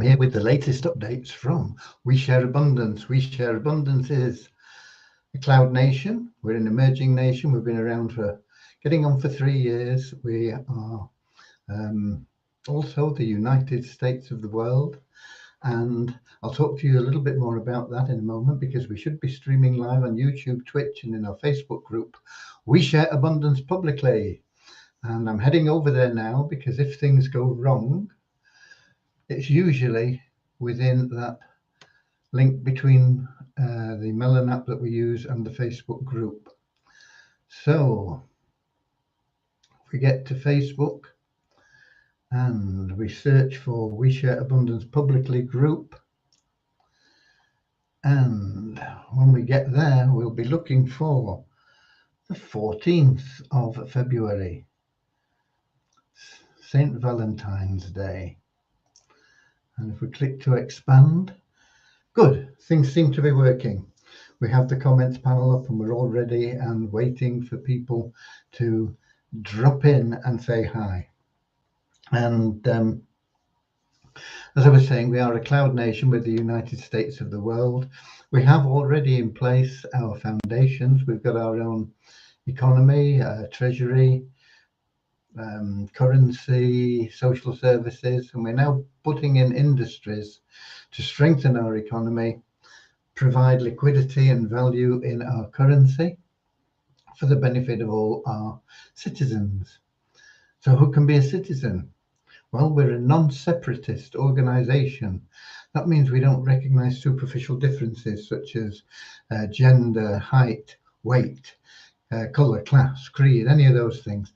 here with the latest updates from We Share Abundance. We Share Abundance is a cloud nation. We're an emerging nation. We've been around for getting on for 3 years. We are also the United States of the world. And I'll talk to you a little bit more about that in a moment, because we should be streaming live on YouTube, Twitch, and in our Facebook group, We Share Abundance Publicly. And I'm heading over there now, because if things go wrong, it's usually within that link between the Melon app that we use and the Facebook group. So if we get to Facebook and we search for We Share Abundance Publicly group, and when we get there, we'll be looking for the 14th of February, St. Valentine's Day. And if we click to expand, good, things seem to be working. We have the comments panel up and we're all ready and waiting for people to drop in and say hi. And as I was saying, we are a cloud nation with the United States of the world. We have already in place our foundations. We've got our own economy, treasury, currency, social services, and we're now putting in industries to strengthen our economy, provide liquidity and value in our currency for the benefit of all our citizens. So who can be a citizen? Well, we're a non-separatist organization. That means we don't recognize superficial differences such as gender, height, weight, color, class, creed, any of those things.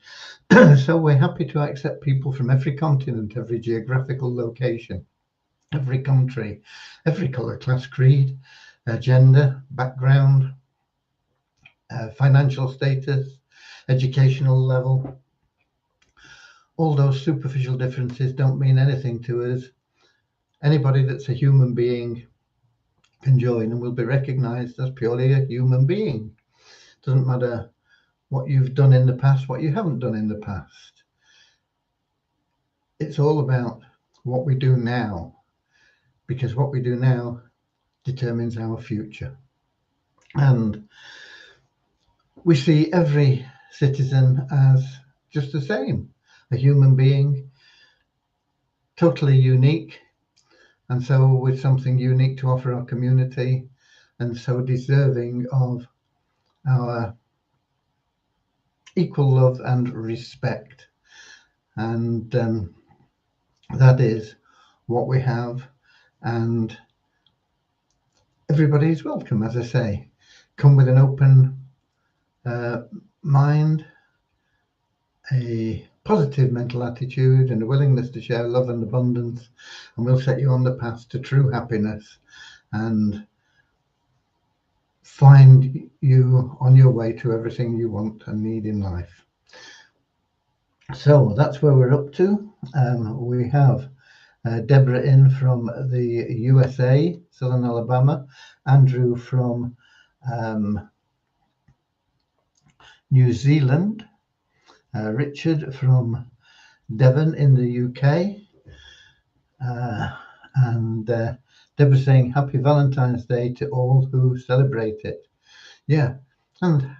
So we're happy to accept people from every continent, every geographical location, every country, every color, class, creed, gender, background, financial status, educational level. All those superficial differences don't mean anything to us. Anybody that's a human being can join and will be recognized as purely a human being. Doesn't matter what you've done in the past, what you haven't done in the past. It's all about what we do now, because what we do now determines our future. And we see every citizen as just the same, a human being, totally unique, and so with something unique to offer our community, and so deserving of our equal love and respect. And that is what we have, and everybody is welcome. As I say, come with an open mind, a positive mental attitude, and a willingness to share love and abundance, and we'll set you on the path to true happiness and find you on your way to everything you want and need in life. So that's where we're up to. We have Deborah in from the USA, Southern Alabama, Andrew from New Zealand, Richard from Devon in the UK, and Deborah saying happy Valentine's Day to all who celebrate it. Yeah, and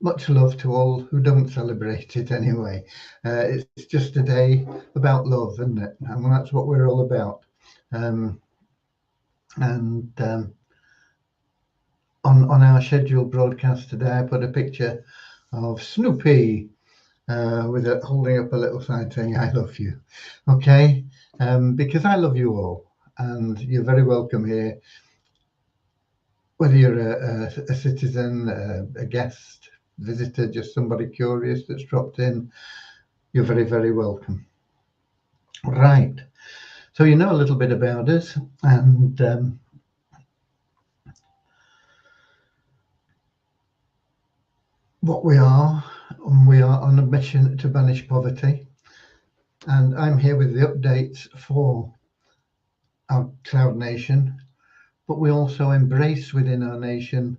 much love to all who don't celebrate it anyway. It's just a day about love, isn't it? And that's what we're all about. On our scheduled broadcast today, I put a picture of Snoopy with it holding up a little sign saying I love you. Okay, because I love you all, and you're very welcome here, whether you're a citizen, a guest, visitor, just somebody curious that's dropped in. You're very, very welcome. Right, so you know a little bit about us, and what we are. We are on a mission to banish poverty, and I'm here with the updates for our cloud nation, but we also embrace within our nation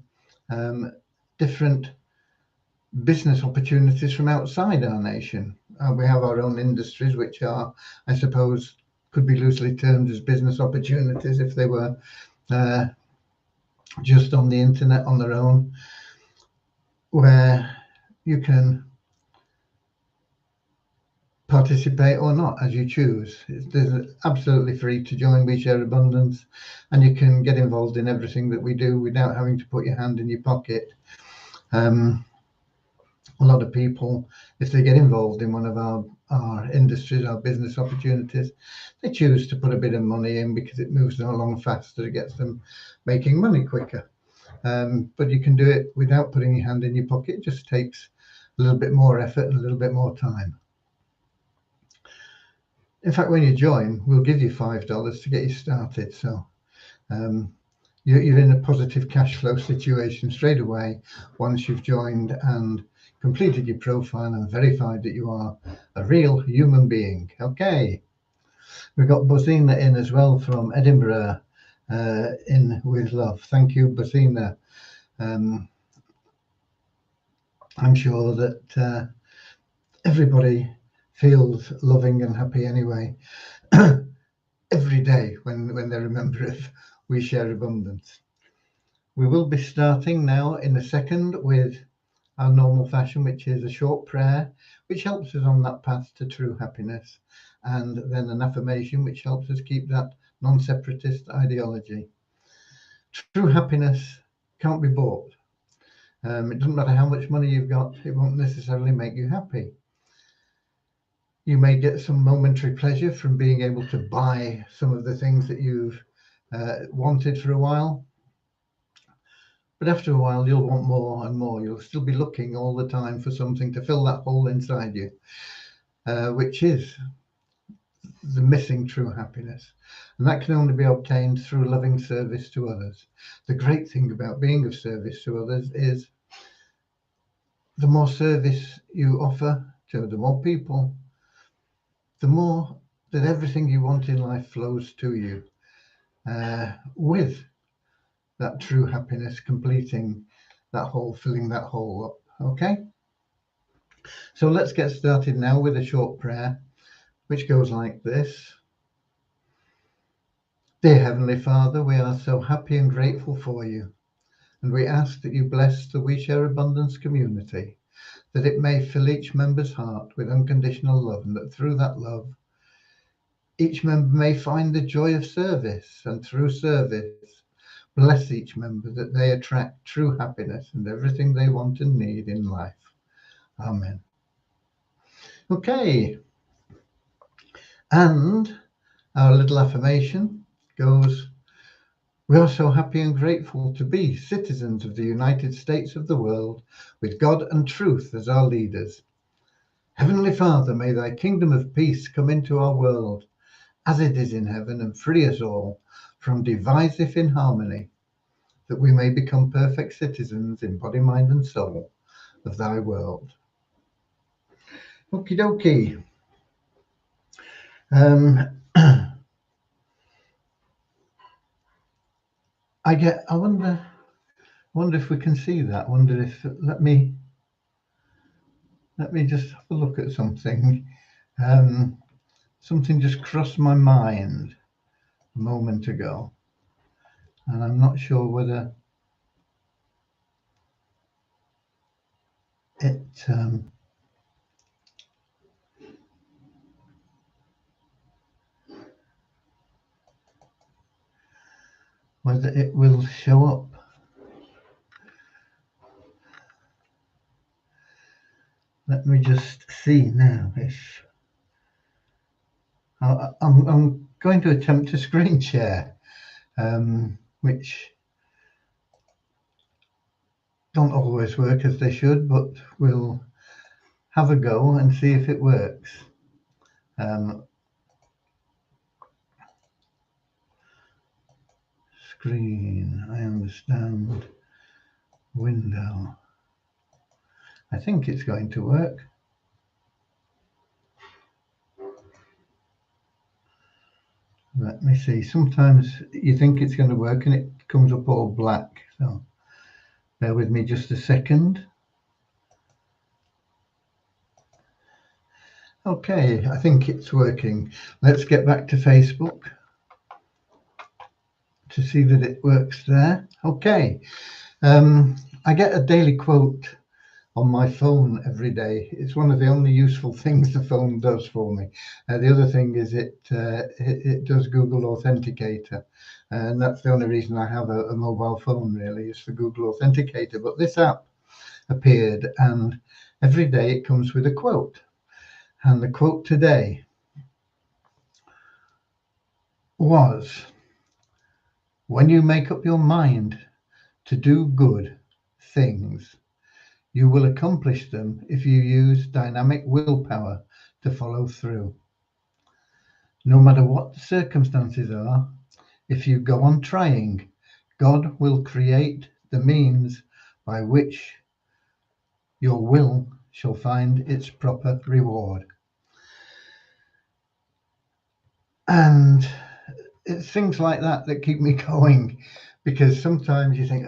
different business opportunities from outside our nation. We have our own industries, which are, I suppose, could be loosely termed as business opportunities if they were just on the internet on their own, where you can participate or not as you choose. It's absolutely free to join We Share Abundance, and you can get involved in everything that we do without having to put your hand in your pocket. A lot of people, if they get involved in one of our industries, our business opportunities, they choose to put a bit of money in because it moves them along faster, it gets them making money quicker. But you can do it without putting your hand in your pocket. It just takes a little bit more effort and a little bit more time. In fact, when you join, we'll give you $5 to get you started. So you're in a positive cash flow situation straight away once you've joined and completed your profile and verified that you are a real human being. Okay, we've got Bosina in as well from Edinburgh, in with love. Thank you, Bosina. I'm sure that everybody feels loving and happy anyway every day when they're a member of We Share Abundance. We will be starting now in a second with our normal fashion, which is a short prayer, which helps us on that path to true happiness, and then an affirmation, which helps us keep that non-separatist ideology. True happiness can't be bought. It doesn't matter how much money you've got, it won't necessarily make you happy. You may get some momentary pleasure from being able to buy some of the things that you've wanted for a while. But after a while, you'll want more and more. You'll still be looking all the time for something to fill that hole inside you, which is the missing true happiness. And that can only be obtained through loving service to others. The great thing about being of service to others is the more service you offer to the more people, the more that everything you want in life flows to you, with that true happiness, completing that hole, filling that hole up. Okay, so let's get started now with a short prayer which goes like this. Dear Heavenly Father, we are so happy and grateful for you, and we ask that you bless the We Share Abundance community, that it may fill each member's heart with unconditional love, and that through that love each member may find the joy of service, and through service bless each member that they attract true happiness and everything they want and need in life. Amen. Okay, and our little affirmation goes: we are so happy and grateful to be citizens of the United States of the world, with God and truth as our leaders. Heavenly Father, may thy kingdom of peace come into our world as it is in heaven, and free us all from divisive inharmony, that we may become perfect citizens in body, mind and soul of thy world. Okie dokie. I wonder if we can see that. Wonder if, let me just have a look at something. Something just crossed my mind a moment ago, and I'm not sure whether it will show up. Let me just see now if I'm going to attempt a screen share, which don't always work as they should, but we'll have a go and see if it works. Screen, I understand. Window. I think it's going to work. Let me see. Sometimes you think it's going to work and it comes up all black. So bear with me just a second. Okay, I think it's working. Let's get back to Facebook to see that it works there. Okay, I get a daily quote on my phone every day. It's one of the only useful things the phone does for me. The other thing is it does Google Authenticator, and that's the only reason I have a mobile phone, really, is for Google Authenticator. But this app appeared, and every day it comes with a quote. And the quote today was, "When you make up your mind to do good things, you will accomplish them if you use dynamic willpower to follow through. No matter what the circumstances are, if you go on trying, God will create the means by which your will shall find its proper reward." And it's things like that that keep me going, because sometimes you think,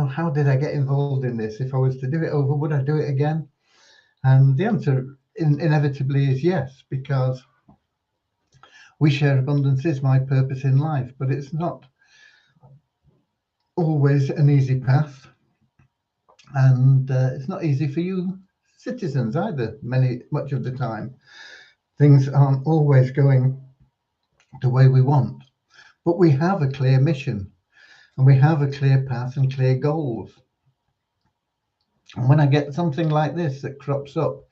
how did I get involved in this? If I was to do it over, would I do it again? And the answer inevitably is yes, because we share abundance is my purpose in life, but it's not always an easy path, and it's not easy for you citizens either. Much of the time, things aren't always going the way we want, but we have a clear mission, and we have a clear path and clear goals. And when I get something like this that crops up,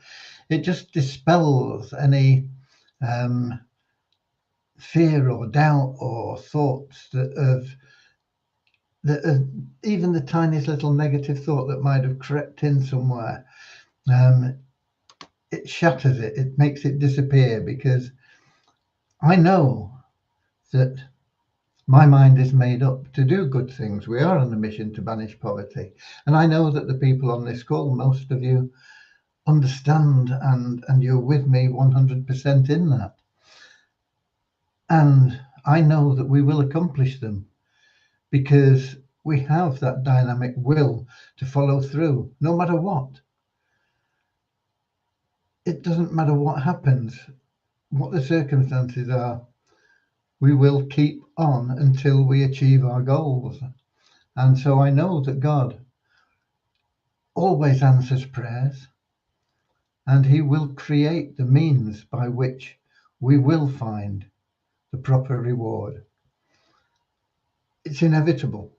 it just dispels any fear or doubt or thoughts that even the tiniest little negative thought that might have crept in somewhere. It shatters it. It makes it disappear, because I know that my mind is made up to do good things. We are on a mission to banish poverty. And I know that the people on this call, most of you, understand and you're with me 100% in that. And I know that we will accomplish them, because we have that dynamic will to follow through, no matter what. It doesn't matter what happens, what the circumstances are. We will keep on until we achieve our goals. And so I know that God always answers prayers, and he will create the means by which we will find the proper reward. It's inevitable.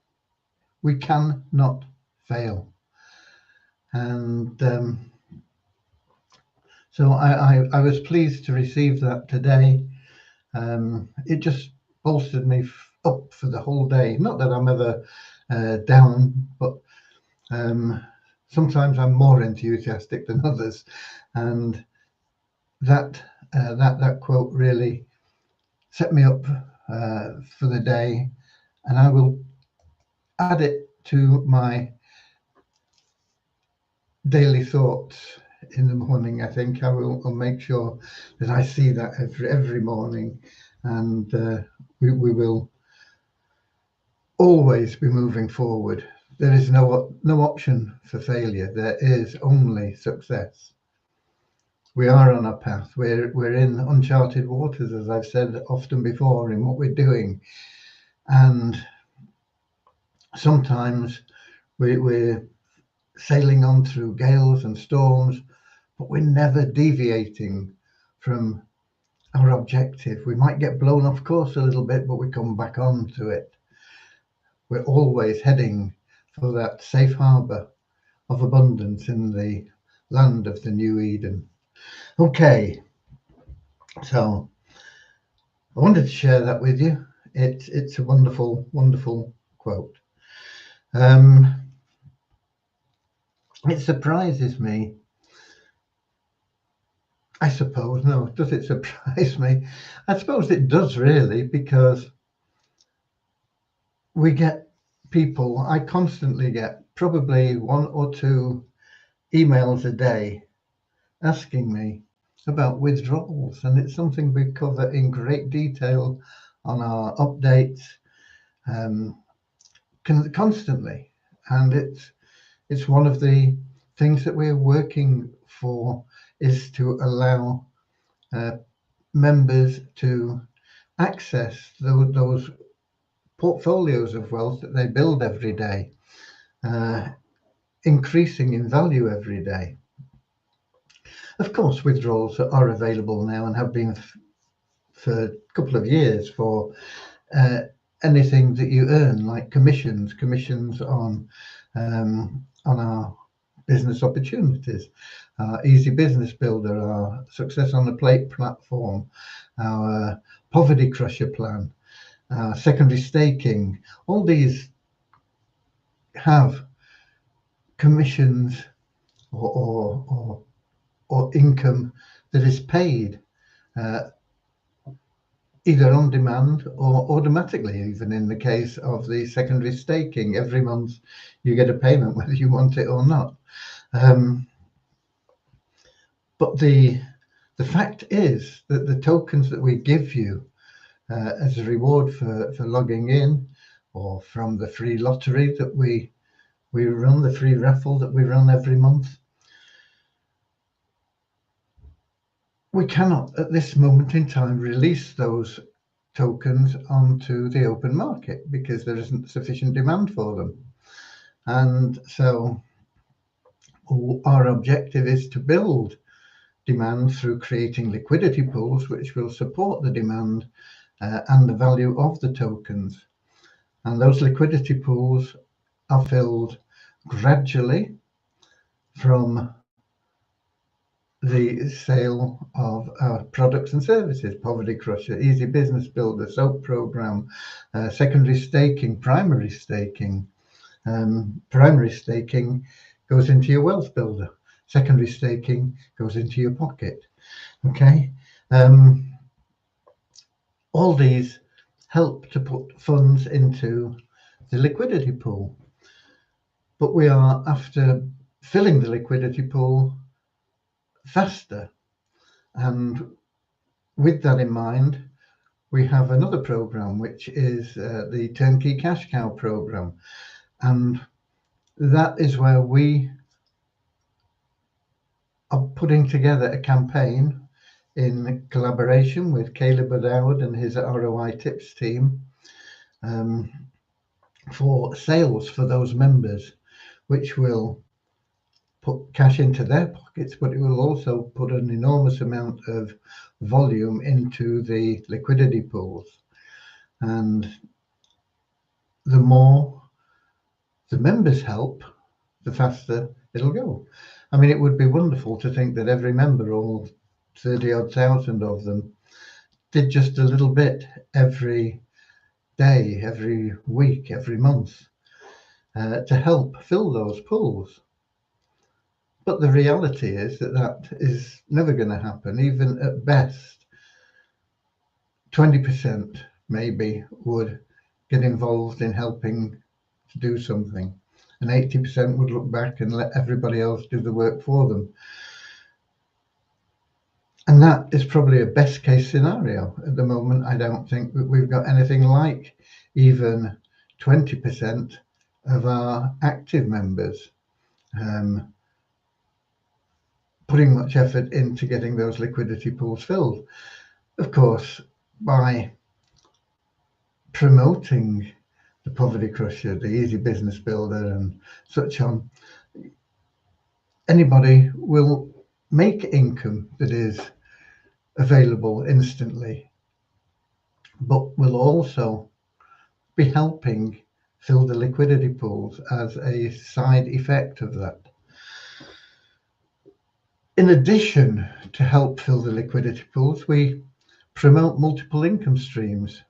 We cannot fail. And so I was pleased to receive that today. It just bolstered me up for the whole day. Not that I'm ever down, but sometimes I'm more enthusiastic than others, and that quote really set me up for the day, and I will add it to my daily thoughts in the morning. I think I'll make sure that I see that every morning, and we will always be moving forward. There is no option for failure. There is only success. We are on a path. We're in uncharted waters, as I've said often before, in what we're doing, and sometimes we're sailing on through gales and storms, but we're never deviating from our objective. We might get blown off course a little bit, but we come back on to it. We're always heading for that safe harbor of abundance in the land of the New Eden. Okay, so I wanted to share that with you. It's a wonderful, wonderful quote. It surprises me, I suppose. No, does it surprise me? I suppose it does, really, because we get people, I constantly get probably 1 or 2 emails a day asking me about withdrawals, and it's something we cover in great detail on our updates constantly, and it's one of the things that we're working for, is to allow members to access those portfolios of wealth that they build every day, increasing in value every day. Of course, withdrawals are available now and have been for a couple of years for anything that you earn, like commissions on our business opportunities, Easy Business Builder, our Success on the Plate platform, our Poverty Crusher plan, secondary staking. All these have commissions or income that is paid either on demand or automatically. Even in the case of the secondary staking, every month you get a payment whether you want it or not. But the fact is that the tokens that we give you as a reward for logging in, or from the free lottery that we run, the free raffle that we run every month, we cannot at this moment in time release those tokens onto the open market because there isn't sufficient demand for them. And so our objective is to build demand through creating liquidity pools which will support the demand and the value of the tokens. And those liquidity pools are filled gradually from the sale of our products and services: Poverty Crusher, Easy Business Builder, SOAP program, secondary staking, primary staking. Primary staking goes into your wealth builder. Secondary staking goes into your pocket. Okay. All these help to put funds into the liquidity pool. But we are after filling the liquidity pool faster. And with that in mind, we have another program, which is the Turnkey Cash Cow program. And that is where we are putting together a campaign in collaboration with Caleb O'Dowd and his ROI Tips team for sales for those members, which will put cash into their pockets, but it will also put an enormous amount of volume into the liquidity pools. And the more the members help, the faster it'll go. I mean, it would be wonderful to think that every member, all 30-odd thousand of them, did just a little bit every day, every week, every month to help fill those pools. But the reality is that that is never going to happen. Even at best, 20% maybe would get involved in helping to do something, and 80% would look back and let everybody else do the work for them. And that is probably a best case scenario. At the moment, I don't think that we've got anything like even 20% of our active members putting much effort into getting those liquidity pools filled. Of course, by promoting the Poverty Crusher, the Easy Business Builder, and such on, anybody will make income that is available instantly, but will also be helping fill the liquidity pools as a side effect of that. In addition to help fill the liquidity pools, we promote multiple income streams.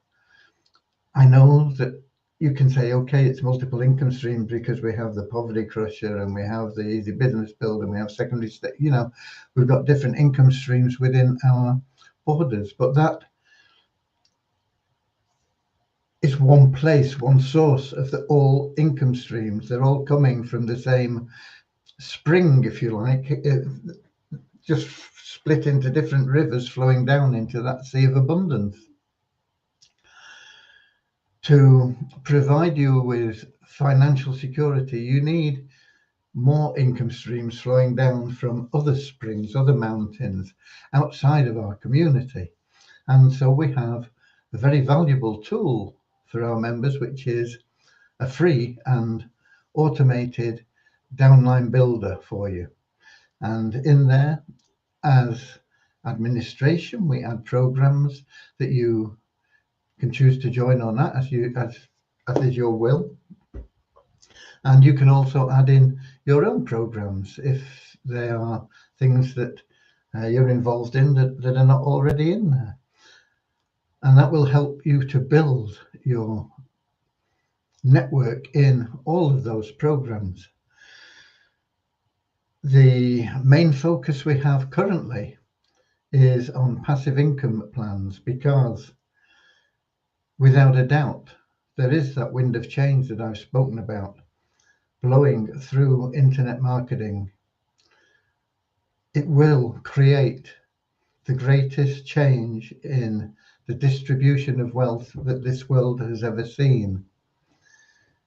I know that you can say, okay, it's multiple income streams because we have the Poverty Crusher and we have the Easy Business Builder and we have secondary state, we've got different income streams within our borders, but that is one place, one source of all income streams. They're all coming from the same spring, if you like, just split into different rivers flowing down into that sea of abundance. To provide you with financial security, you need more income streams flowing down from other springs, other mountains outside of our community. And so we have a very valuable tool for our members, which is a free and automated downline builder for you. And in there, as administration, we add programs that you can choose to join on that as is your will. And you can also add in your own programs if there are things that you're involved in that are not already in there. And that will help you to build your network in all of those programs. The main focus we have currently is on passive income plans, because without a doubt, there is that wind of change that I've spoken about blowing through internet marketing. It will create the greatest change in the distribution of wealth that this world has ever seen.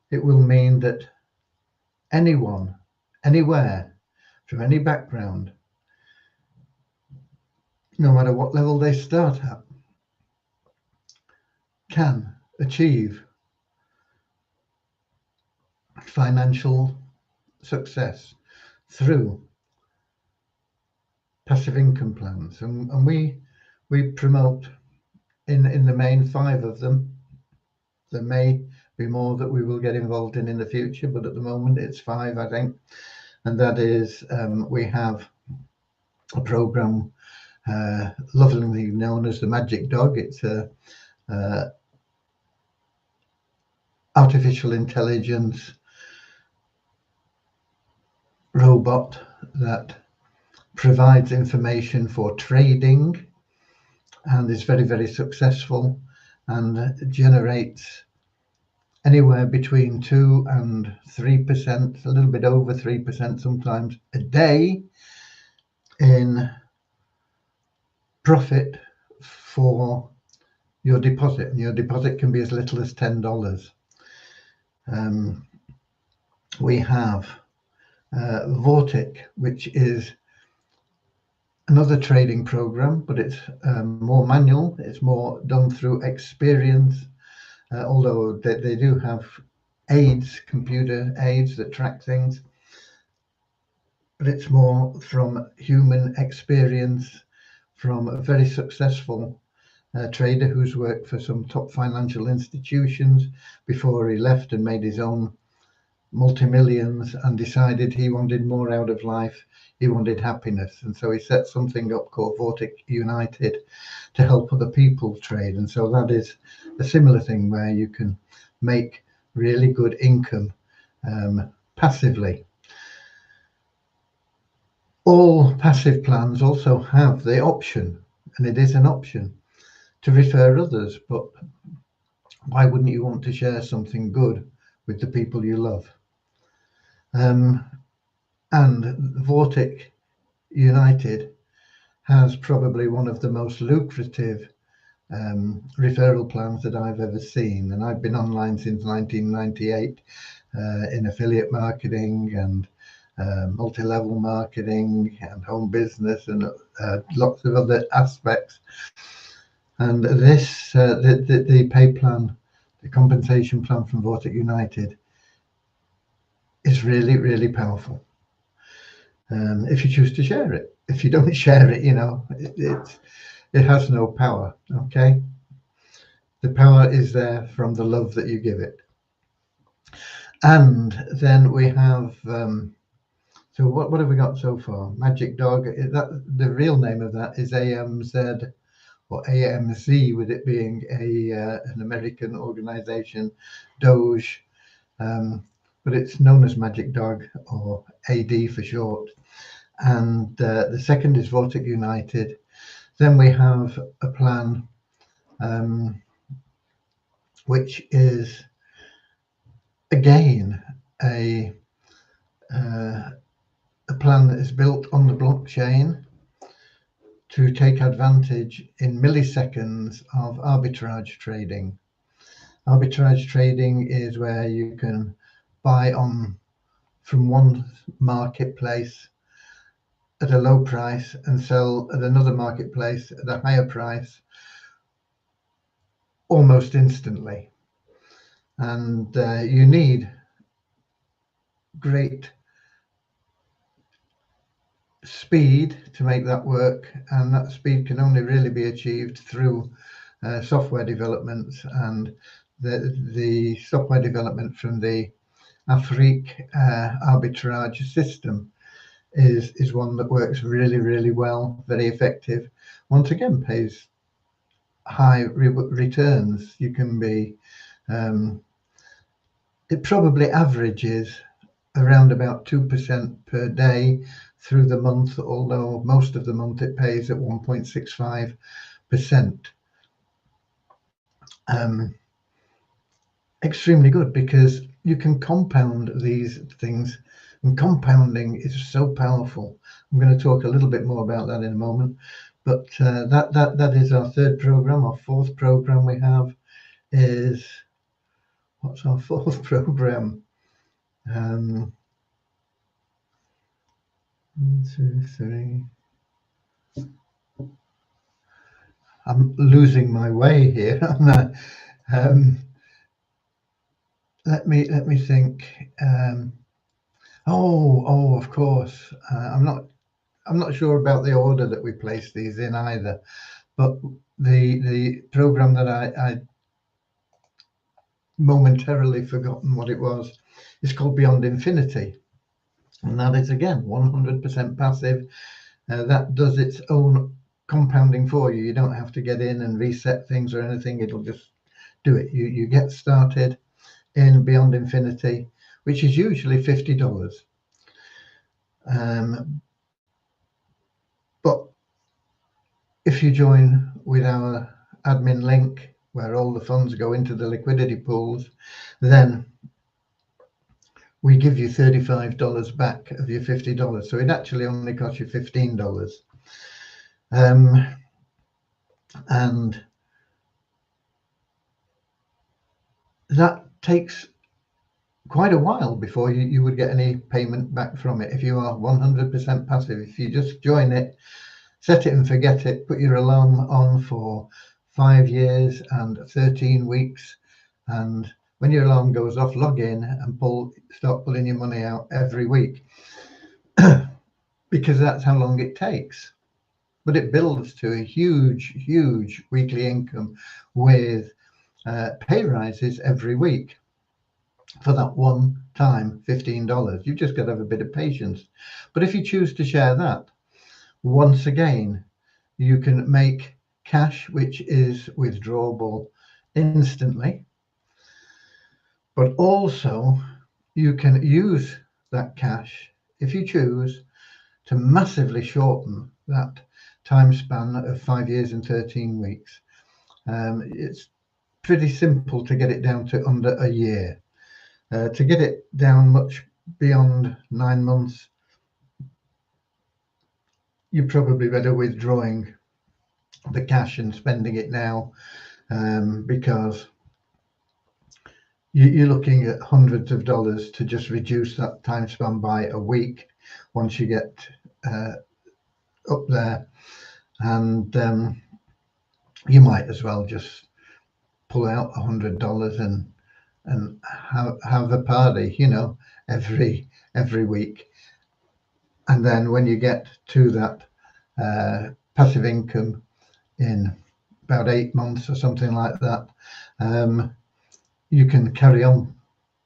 It will mean that anyone, anywhere, from any background, no matter what level they start at, can achieve financial success through passive income plans. And we promote in the main 5 of them. There may be more that we will get involved in the future, but at the moment it's 5, I think. And that is, we have a program lovingly known as the Magic Dog. It's a artificial intelligence robot that provides information for trading and is very, very successful, and generates anywhere between 2 and 3%, a little bit over 3% sometimes a day, in profit for your deposit. And your deposit can be as little as $10. We have Vortic, which is another trading program, but it's more manual. It's more done through experience, although they do have aids, computer aids that track things, but it's more from human experience, from a very successful trader who's worked for some top financial institutions before he left and made his own multi-millions and decided he wanted more out of life. He wanted happiness, and so he set something up called Vortic United to help other people trade. And so that is a similar thing where you can make really good income passively. All passive plans also have the option, and it is an option, to refer others. But why wouldn't you want to share something good with the people you love? And Vortic United has probably one of the most lucrative referral plans that I've ever seen. And I've been online since 1998 in affiliate marketing and multi-level marketing and home business and lots of other aspects. And this, the pay plan, the compensation plan from Vortic United is really, really powerful. If you choose to share it. If you don't share it, it has no power. Okay, the power is there from the love that you give it. And then we have so what have we got so far? Magic Dog. The real name of that is AMZ or AMZ, with it being an American organization, Doge. But it's known as Magic Dog, or AD for short. And the second is Vortic United. Then we have a plan which is again a plan that is built on the blockchain to take advantage in milliseconds of arbitrage trading. Arbitrage trading is where you can buy on from one marketplace at a low price and sell at another marketplace at a higher price almost instantly. And you need great speed to make that work, and that speed can only really be achieved through software development, and the software development from the Afrique arbitrage system is one that works really, really well, very effective. Once again, pays high returns. You can be it probably averages around about 2% per day through the month, although most of the month it pays at 1.65%. Extremely good, because you can compound these things, and compounding is so powerful. I'm going to talk a little bit more about that in a moment, but that is our third program. Our fourth program we have is, what's our fourth program? 1, 2, 3. I'm losing my way here. Let me think. Of course. I'm not sure about the order that we place these in either. But the program that I momentarily forgotten what it was is called Beyond Infinity, and that is again 100% passive. That does its own compounding for you. You don't have to get in and reset things or anything. It'll just do it. You get started in Beyond Infinity, which is usually $50. But if you join with our admin link, where all the funds go into the liquidity pools, then we give you $35 back of your $50. So it actually only costs you $15. And that takes quite a while before you would get any payment back from it if you are 100% passive. If you just join it, set it and forget it, put your alarm on for 5 years and 13 weeks, and when your alarm goes off, log in and start pulling your money out every week, because that's how long it takes. But it builds to a huge weekly income with pay rises every week for that one time $15. You've just got to have a bit of patience. But if you choose to share that, once again, you can make cash which is withdrawable instantly, but also you can use that cash, if you choose, to massively shorten that time span of 5 years and 13 weeks. It's pretty simple to get it down to under a year. To get it down much beyond 9 months, you're probably better withdrawing the cash and spending it now, because you're looking at hundreds of dollars to just reduce that time span by a week once you get up there. And you might as well just pull out $100 and have a party, every week. And then when you get to that passive income in about 8 months or something like that, you can carry on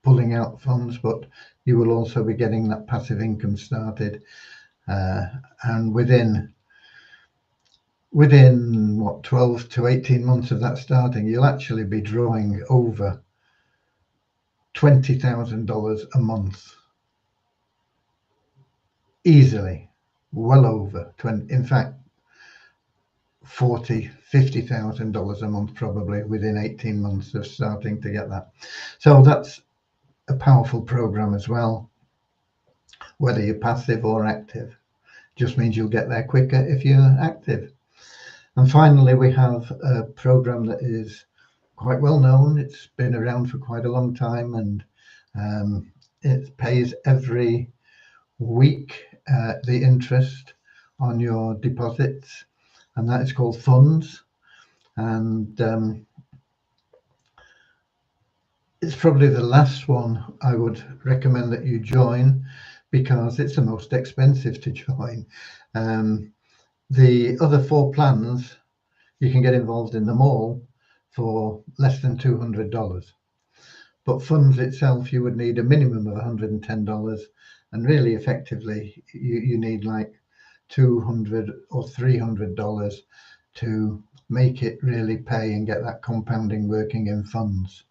pulling out funds, but you will also be getting that passive income started. And within 12 to 18 months of that starting, you'll actually be drawing over $20,000 a month. Easily, well over 20, in fact, $50,000 a month probably within 18 months of starting to get that. So that's a powerful program as well. Whether you're passive or active, just means you'll get there quicker if you're active. And finally, we have a program that is quite well known. It's been around for quite a long time, and it pays every week the interest on your deposits, and that is called funds. And it's probably the last one I would recommend that you join, because it's the most expensive to join. The other 4 plans, you can get involved in them all for less than $200. But funds itself, you would need a minimum of $110, and really effectively you need like $200 or $300 to make it really pay and get that compounding working in funds.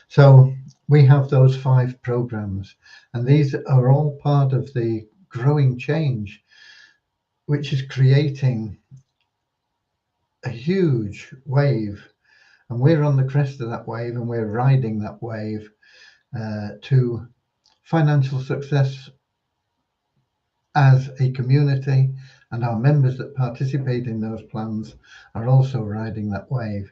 So we have those 5 programs, and these are all part of the growing change, which is creating a huge wave, and we're on the crest of that wave, and we're riding that wave to financial success as a community, and our members that participate in those plans are also riding that wave.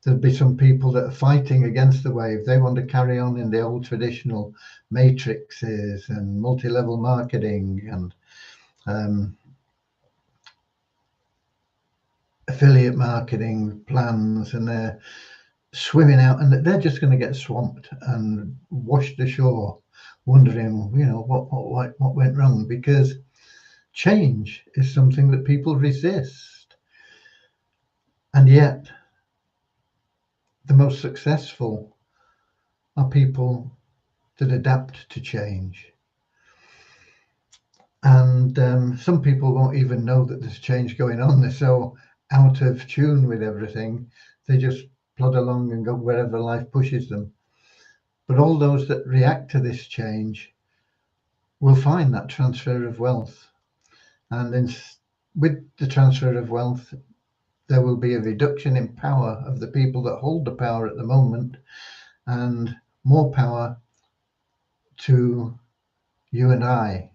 There'll be some people that are fighting against the wave. They want to carry on in the old traditional matrices and multi-level marketing and affiliate marketing plans, and they're swimming out, and they're just going to get swamped and washed ashore, wondering, what went wrong, because change is something that people resist. And yet the most successful are people that adapt to change. And some people won't even know that there's change going on. They're so out of tune with everything, they just plod along and go wherever life pushes them. But all those that react to this change will find that transfer of wealth. And with the transfer of wealth, there will be a reduction in power of the people that hold the power at the moment, and more power to you and I.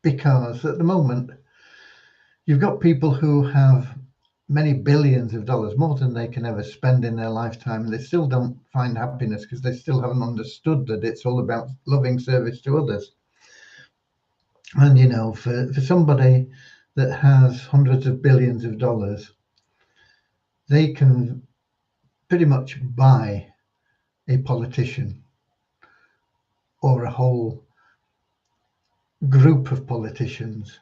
Because at the moment, you've got people who have many billions of dollars, more than they can ever spend in their lifetime, and they still don't find happiness because they still haven't understood that it's all about loving service to others. And for somebody that has hundreds of billions of dollars, they can pretty much buy a politician or a whole group of politicians.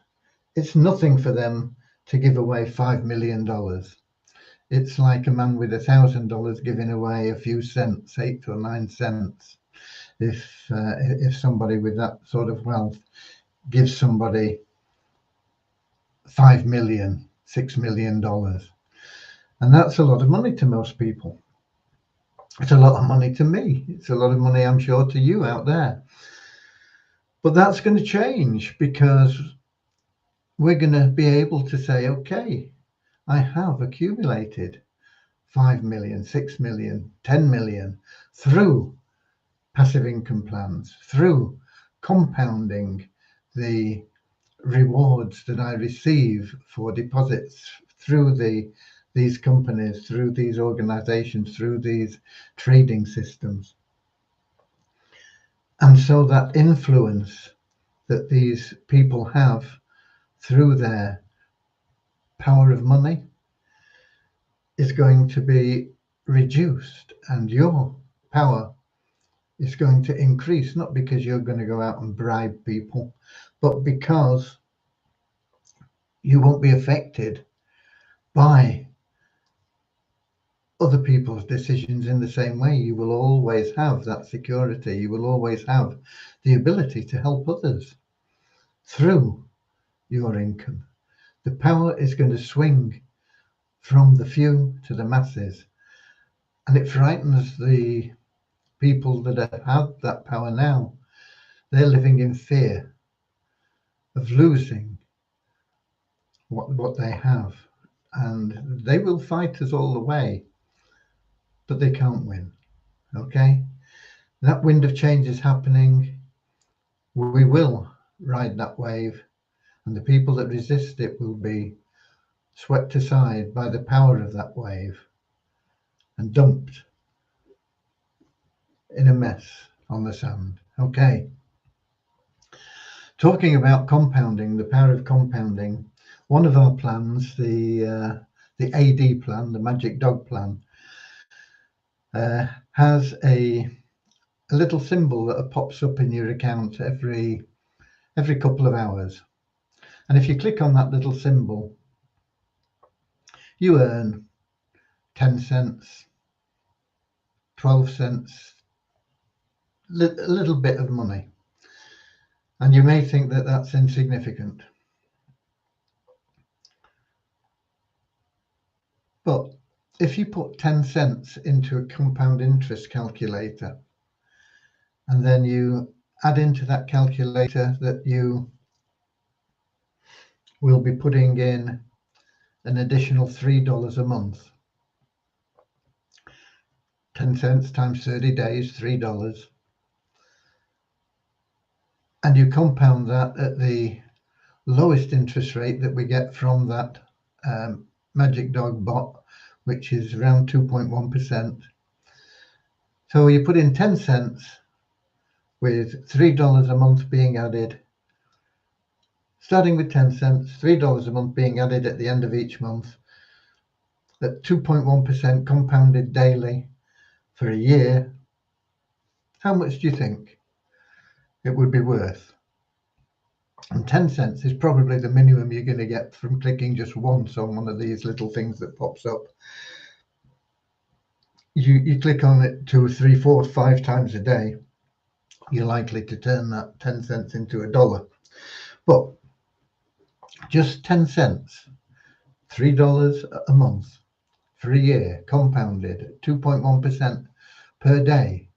It's nothing for them to give away $5 million. It's like a man with $1,000 giving away a few cents, 8 or 9 cents. If somebody with that sort of wealth gives somebody $5 million, $6 million, and that's a lot of money to most people. It's a lot of money to me. It's a lot of money, I'm sure, to you out there. But that's going to change, because we're going to be able to say, okay, I have accumulated 5 million, 6 million, 10 million through passive income plans, through compounding the rewards that I receive for deposits through these companies, through these organizations, through these trading systems. And so that influence that these people have through their power of money is going to be reduced, and your power is going to increase, not because you're going to go out and bribe people, but because you won't be affected by other people's decisions in the same way. You will always have that security. You will always have the ability to help others through your income. The power is going to swing from the few to the masses, and it frightens the people that have that power now. They're living in fear of losing what they have, and they will fight us all the way, but they can't win. Okay, that wind of change is happening. We will ride that wave, and the people that resist it will be swept aside by the power of that wave and dumped in a mess on the sand. Okay. Talking about compounding, the power of compounding, one of our plans, the AD plan, the Magic Dog plan, has a little symbol that pops up in your account every couple of hours. And if you click on that little symbol, you earn 10 cents, 12 cents, a little bit of money. And you may think that that's insignificant. But if you put 10 cents into a compound interest calculator, and then you add into that calculator that you will be putting in an additional $3 a month, 10 cents times 30 days, $3. And you compound that at the lowest interest rate that we get from that Magic Dog bot, which is around 2.1%. So you put in 10 cents with $3 a month being added, starting with 10 cents, $3 a month being added at the end of each month, at 2.1% compounded daily for a year. How much do you think it would be worth? And 10 cents is probably the minimum you're going to get from clicking just once on one of these little things that pops up. You click on it 2, 3, 4, 5 times a day, you're likely to turn that 10 cents into $1. But just 10 cents, $3 a month for a year, compounded at 2.1% per day.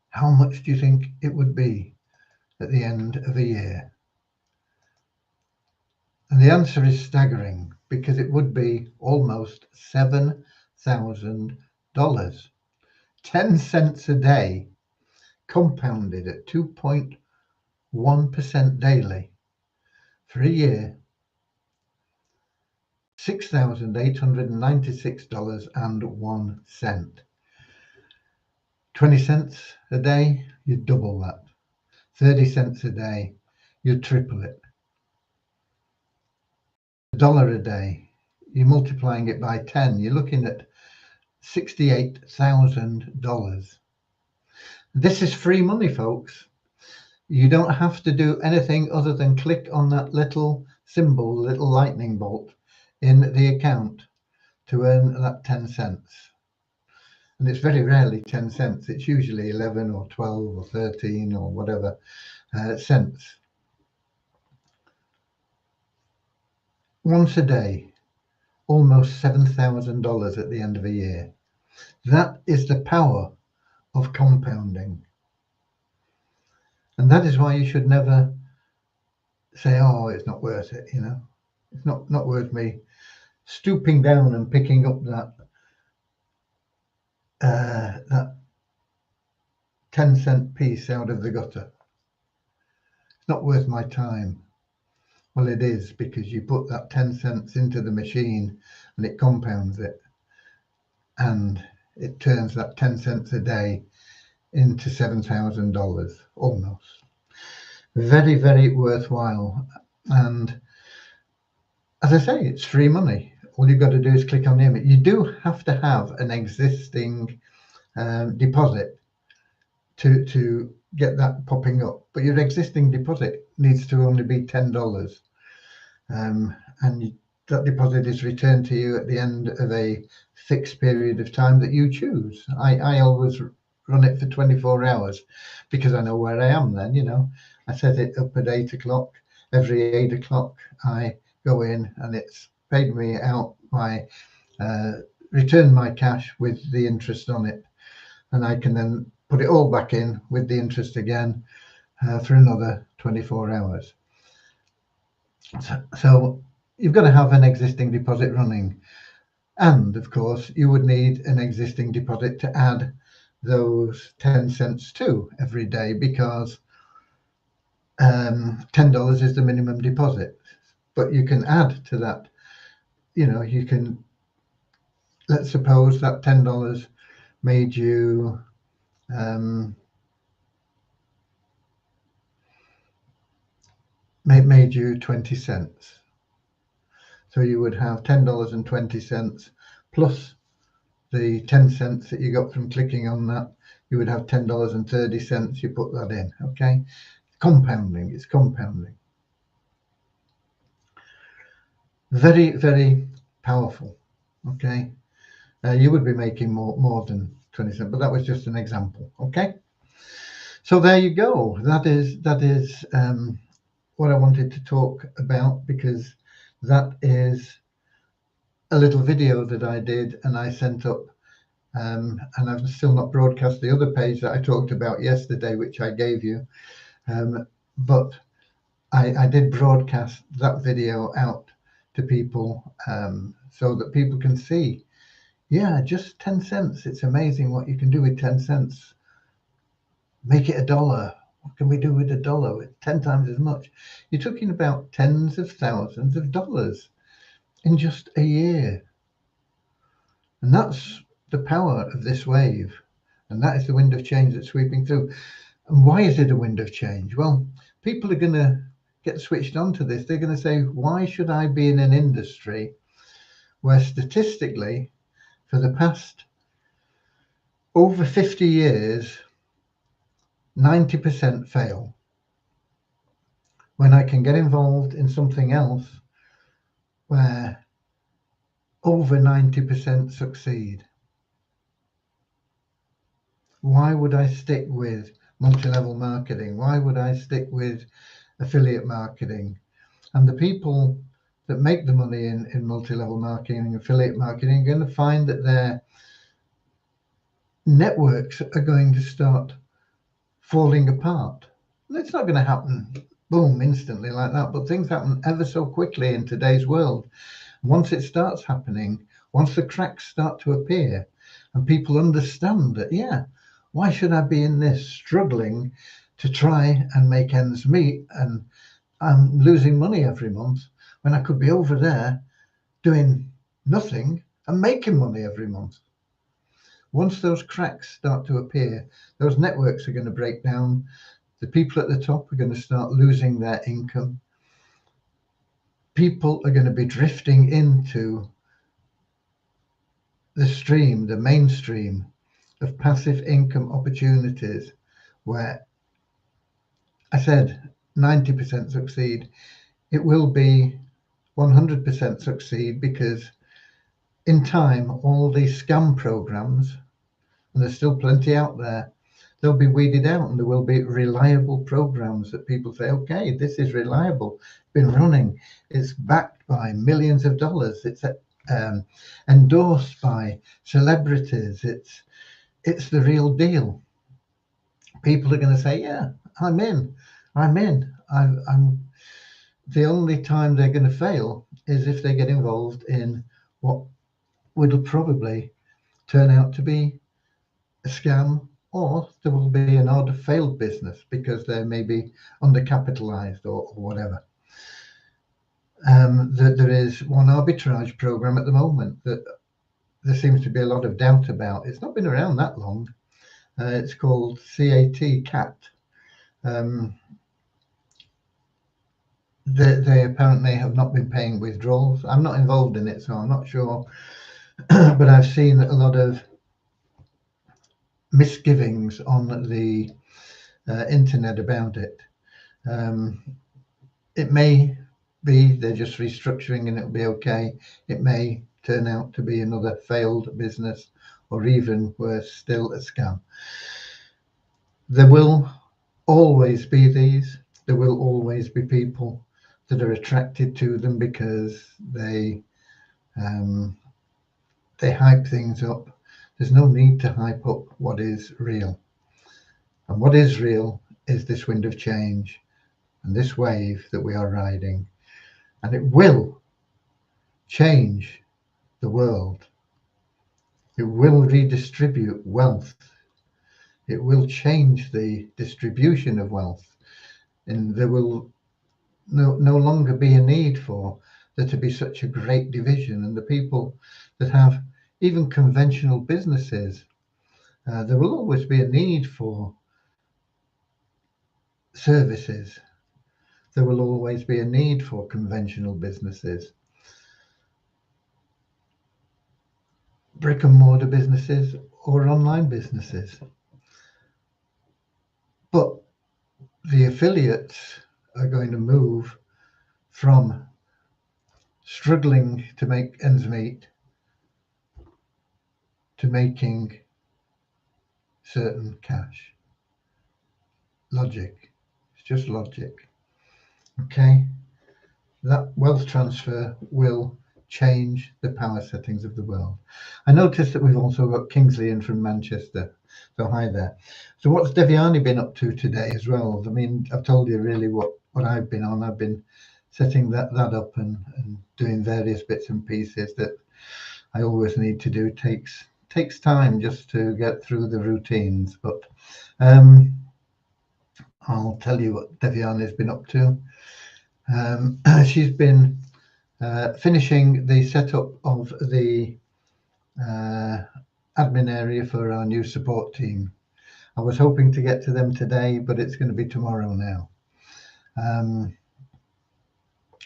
How much do you think it would be at the end of a year? And the answer is staggering, because it would be almost $7,000. 10 cents a day, compounded at 2.1% daily for a year, $6,896.01. 20 cents a day, you double that. 30 cents a day, you triple it. $1 a day, you're multiplying it by 10, you're looking at $68,000. This is free money, folks. You don't have to do anything other than click on that little symbol, little lightning bolt in the account to earn that 10 cents. And it's very rarely 10 cents. It's usually 11 or 12 or 13 or whatever cents. Once a day, almost $7,000 at the end of a year. That is the power of compounding. And that is why you should never say, oh, it's not worth it, you know. It's not worth me stooping down and picking up that 10-cent piece out of the gutter. It's not worth my time. Well, it is, because you put that 10 cents into the machine and it compounds it. And it turns that 10 cents a day into $7,000 almost. Very, very worthwhile. And as I say, it's free money. All you've got to do is click on the image. You do have to have an existing deposit to get that popping up, but your existing deposit needs to only be $10, and that deposit is returned to you at the end of a fixed period of time that you choose. I always run it for 24 hours because I know where I am then, you know. I set it up at 8 o'clock. Every 8 o'clock I go in and it's paid me out my return my cash with the interest on it, and I can then put it all back in with the interest again for another 24 hours. So you've got to have an existing deposit running. And of course, you would need an existing deposit to add those 10 cents to every day, because $10 is the minimum deposit. But you can add to that, you know, you can, let's suppose that $10 made you made you 20 cents. So you would have $10.20 plus the 10 cents that you got from clicking on that. You would have $10.30. You put that in. Okay, compounding. It's compounding. Very, very powerful. Okay, you would be making more than 20 cents, but that was just an example. Okay, so there you go. That is what I wanted to talk about, because that is a little video that I did and I sent up, and I've still not broadcast the other page that I talked about yesterday, which I gave you, but I did broadcast that video out to people, so that people can see, yeah, just 10 cents. It's amazing what you can do with 10 cents. Make it $1. What can we do with $1? With 10 times as much. You're talking about tens of thousands of dollars in just a year. And that's the power of this wave. And that is the wind of change that's sweeping through. And why is it a wind of change? Well, people are going to get switched on to this. They're going to say, why should I be in an industry where statistically, for the past over 50 years, 90% fail, when I can get involved in something else where over 90% succeed? Why would I stick with multi-level marketing? Why would I stick with affiliate marketing? And the people that make the money in multi-level marketing and affiliate marketing are going to find that their networks are going to start falling apart. And it's not going to happen, boom, instantly like that, but things happen ever so quickly in today's world. Once it starts happening, once the cracks start to appear and people understand that, yeah, why should I be in this struggling to try and make ends meet, and I'm losing money every month when I could be over there doing nothing and making money every month? Once those cracks start to appear, those networks are going to break down. The people at the top are going to start losing their income. People are going to be drifting into the stream, the mainstream of passive income opportunities, where I said 90% succeed. It will be 100% succeed, because in time, all these scam programs, and there's still plenty out there, they'll be weeded out, and there will be reliable programs that people say, okay, this is reliable, been running, it's backed by millions of dollars, it's endorsed by celebrities, it's the real deal. People are going to say, yeah, I'm in. I'm the only time they're going to fail is if they get involved in what would probably turn out to be a scam, or there will be an odd failed business because they're maybe undercapitalized or whatever. There is one arbitrage program at the moment that there seems to be a lot of doubt about. It's not been around that long. It's called CAT. They apparently have not been paying withdrawals. I'm not involved in it, so I'm not sure. But I've seen a lot of misgivings on the internet about it. It may be they're just restructuring and it'll be okay. It may turn out to be another failed business, or even worse still, a scam. There will always be these. There will always be people that are attracted to them because they hype things up. There's no need to hype up what is real. And what is real is this wind of change and this wave that we are riding. And it will change the world. It will redistribute wealth. It will change the distribution of wealth. And there will no longer be a need for there to be such a great division. And the people that have even conventional businesses, There will always be a need for services. There will always be a need for conventional businesses, brick and mortar businesses or online businesses. But the affiliates are going to move from struggling to make ends meet to making certain cash. Logic. It's just logic. Okay? That wealth transfer will change the power settings of the world. I noticed that we've also got Kingsley in from Manchester. So hi there. So what's Devyani been up to today as well? I mean, I've told you really what I've been on. I've been setting that up and doing various bits and pieces that I always need to do. Takes time just to get through the routines. But I'll tell you what Devyani has been up to. She's been finishing the setup of the admin area for our new support team. I was hoping to get to them today, but it's going to be tomorrow now.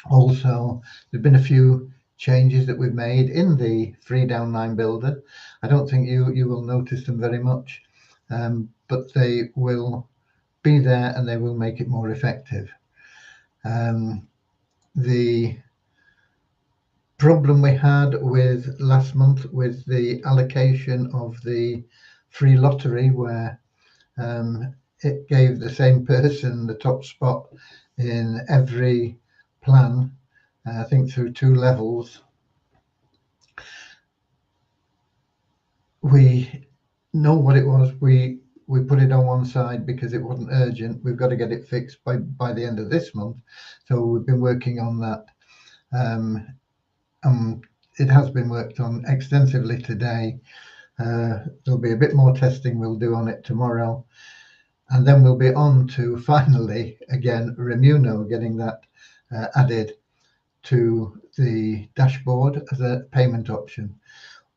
Also, there's been a few changes that we've made in the free downline builder. I don't think you will notice them very much, but they will be there and they will make it more effective. The problem we had with last month with the allocation of the free lottery, where it gave the same person the top spot in every plan, I think through 2 levels. We know what it was. We put it on one side because it wasn't urgent. We've got to get it fixed by the end of this month. So we've been working on that. It has been worked on extensively today. There'll be a bit more testing we'll do on it tomorrow. And then we'll be on to finally, again, Remuno, getting that added to the dashboard as a payment option.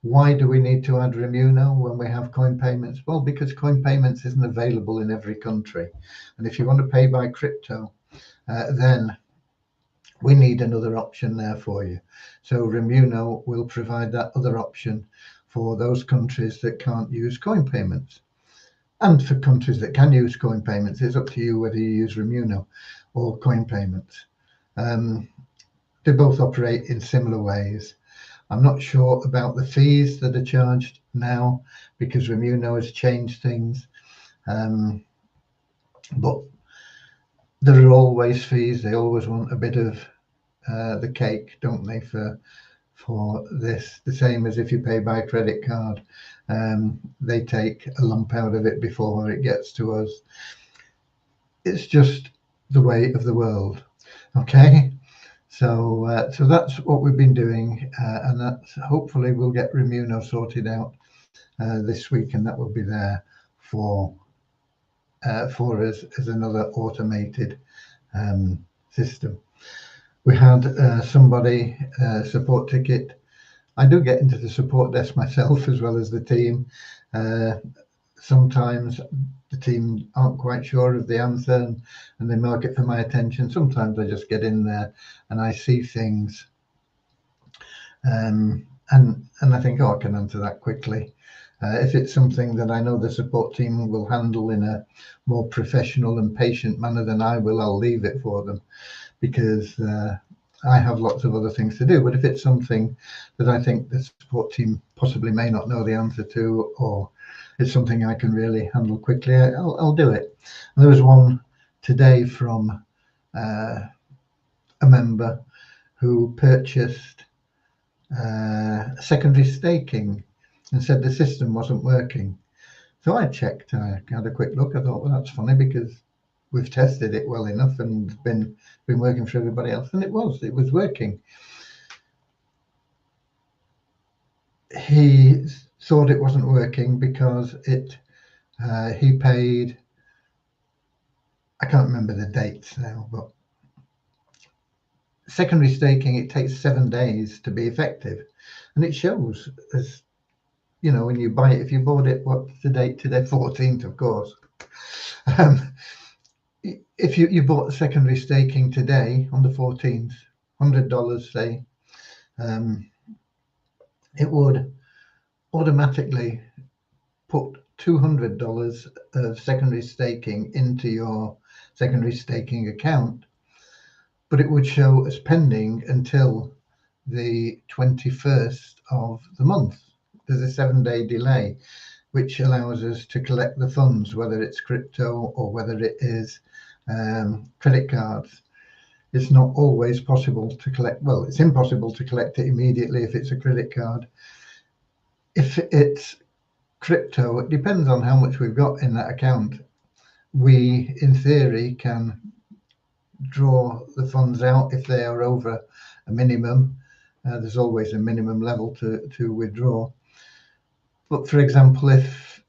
Why do we need to add Remuno when we have coin payments? Well, because coin payments isn't available in every country. And if you want to pay by crypto, then we need another option there for you. So Remuno will provide that other option for those countries that can't use coin payments. And for countries that can use coin payments, it's up to you whether you use Remuno or coin payments. They both operate in similar ways. I'm not sure about the fees that are charged now because Remuno has changed things. But there are always fees. They always want a bit of the cake, don't they, for this? The same as if you pay by credit card. They take a lump out of it before it gets to us. It's just the way of the world. Okay. So that's what we've been doing, and that's hopefully we'll get Remuno sorted out this week, and that will be there for us as another automated system. We had somebody support ticket. I do get into the support desk myself as well as the team. Sometimes the team aren't quite sure of the answer and they mark it for my attention. Sometimes I just get in there and I see things and I think, oh, I can answer that quickly. If it's something that I know the support team will handle in a more professional and patient manner than I will, I'll leave it for them because I have lots of other things to do. But if it's something that I think the support team possibly may not know the answer to, or it's something I can really handle quickly, I'll do it. And there was one today from a member who purchased secondary staking and said the system wasn't working. So I checked, I had a quick look. I thought, well, that's funny because we've tested it well enough and been working for everybody else, and it was working. He thought it wasn't working because he paid, I can't remember the dates now, but secondary staking, it takes 7 days to be effective, and it shows as you know, when you buy it, if you bought it, what's the date today? 14th, of course. If you bought secondary staking today on the 14th, $100, say, it would automatically put $200 of secondary staking into your secondary staking account, but it would show as pending until the 21st of the month. There's a 7-day delay, which allows us to collect the funds, whether it's crypto or whether it is credit cards. It's not always possible to collect. Well, it's impossible to collect it immediately if it's a credit card. If it's crypto, it depends on how much we've got in that account. We, in theory, can draw the funds out if they are over a minimum. There's always a minimum level to withdraw. But for example, if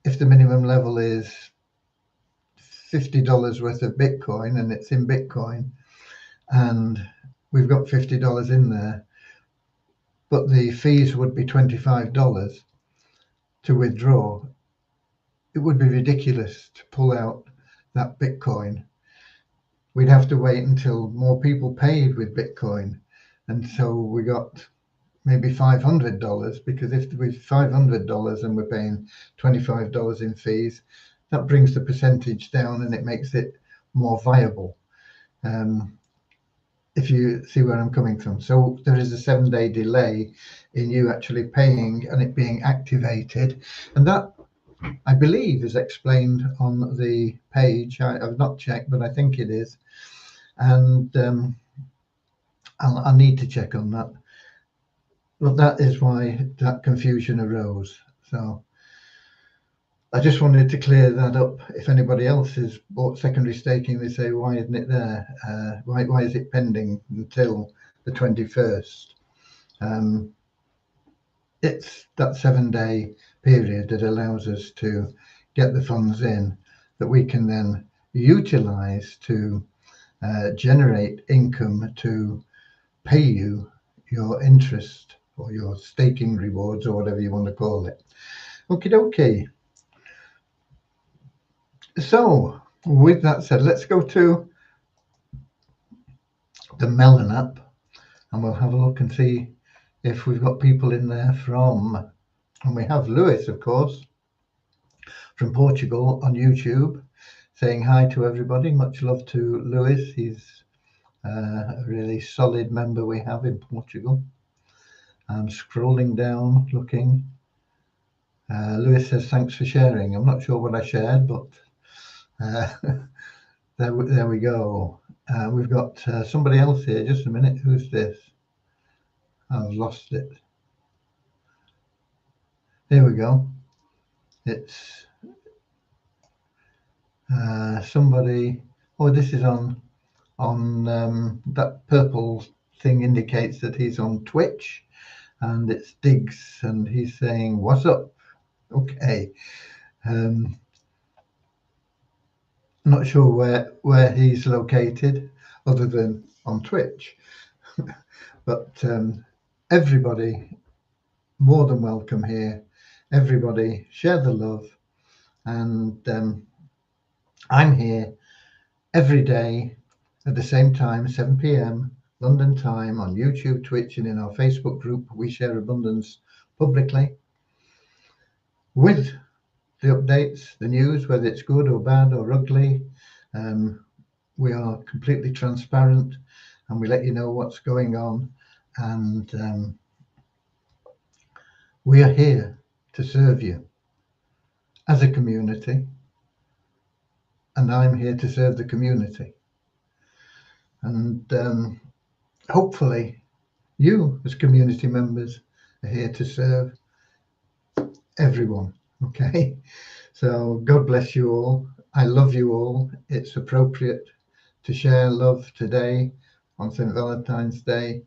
the minimum level is $50 worth of Bitcoin and it's in Bitcoin, and we've got $50 in there, but the fees would be $25 to withdraw, it would be ridiculous to pull out that Bitcoin. We'd have to wait until more people paid with Bitcoin. And so we got maybe $500, because if we've $500 and we're paying $25 in fees, that brings the percentage down and it makes it more viable. If you see where I'm coming from. So there is a 7-day delay in you actually paying and it being activated. And that, I believe, is explained on the page. I've not checked, but I think it is. And I'll need to check on that. But that is why that confusion arose. So I just wanted to clear that up. If anybody else has bought secondary staking, they say, why isn't it there? Why is it pending until the 21st? It's that 7-day period that allows us to get the funds in that we can then utilize to generate income to pay you your interest or your staking rewards or whatever you want to call it. Okie dokie. So with that said, let's go to the Melon app and we'll have a look and see if we've got people in there from, and we have Lewis, of course, from Portugal on YouTube, saying hi to everybody. Much love to Lewis. He's a really solid member we have in Portugal. I'm scrolling down, looking. Lewis says, thanks for sharing. I'm not sure what I shared, but there we go. We've got somebody else here. Just a minute. Who's this? I've lost it. There we go. It's somebody. Oh, this is on that purple thing indicates that he's on Twitch, and it's Diggs, and he's saying, "What's up?" Okay. Not sure where he's located, other than on Twitch, but everybody more than welcome here. Everybody share the love, and I'm here every day at the same time, 7 p.m. London time, on YouTube, Twitch, and in our Facebook group. We share abundance publicly with the updates, the news, whether it's good or bad or ugly. We are completely transparent and we let you know what's going on, and we are here to serve you as a community, and I'm here to serve the community. And hopefully you as community members are here to serve everyone. Okay, so God bless you all. I love you all. It's appropriate to share love today on St. Valentine's Day.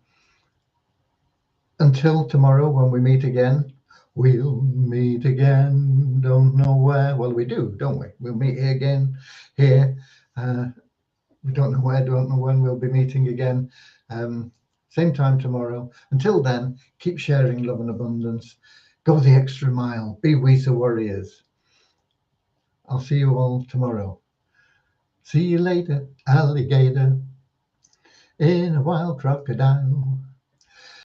Until tomorrow when we meet again, we'll meet again, don't know where. Well, we do, don't we? We'll meet here again, here. We don't know where, don't know when we'll be meeting again. Same time tomorrow. Until then, keep sharing love and abundance. Go the extra mile. Be WISA warriors. I'll see you all tomorrow. See you later, alligator, in a wild crocodile.